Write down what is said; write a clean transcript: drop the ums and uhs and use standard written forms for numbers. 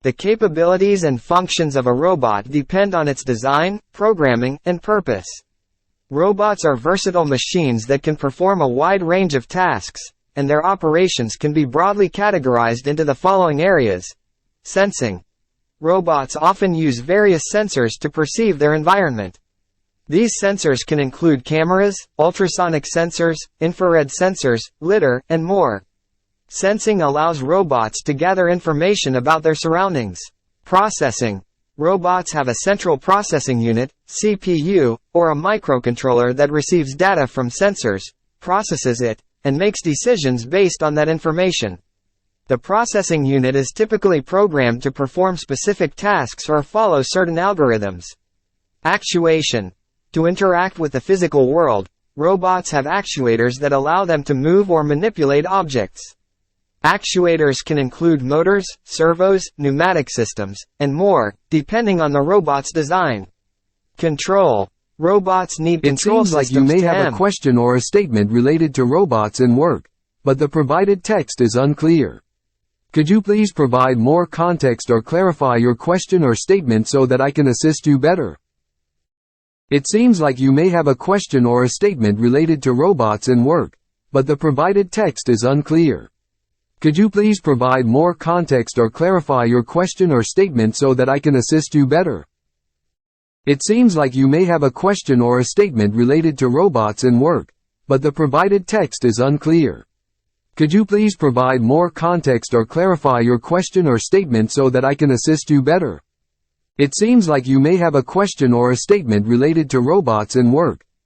The capabilities and functions of a robot depend on its design, programming, and purpose. Robots are versatile machines that can perform a wide range of tasks, and their operations can be broadly categorized into the following areas. Sensing. Robots often use various sensors to perceive their environment. These sensors can include cameras, ultrasonic sensors, infrared sensors, lidar, and more. Sensing allows robots to gather information about their surroundings. Processing. Robots have a central processing unit, CPU, or a microcontroller that receives data from sensors, processes it, and makes decisions based on that information. The processing unit is typically programmed to perform specific tasks or follow certain algorithms. Actuation. To interact with the physical world, robots have actuators that allow them to move or manipulate objects. Actuators can include motors, servos, pneumatic systems, and more, depending on the robot's design. Control. Robots need control systems. It seems like you may have a question or a statement related to robots and work, but the provided text is unclear. Could you please provide more context or clarify your question or statement so that I can assist you better? It seems like you may have a question or a statement related to robots and work, but the provided text is unclear. Could you please provide more context or clarify your question or statement so that I can assist you better? It seems like you may have a question or a statement related to robots and work, but the provided text is unclear. Could you please provide more context or clarify your question or statement so that I can assist you better? It seems like you may have a question or a statement related to robots and work,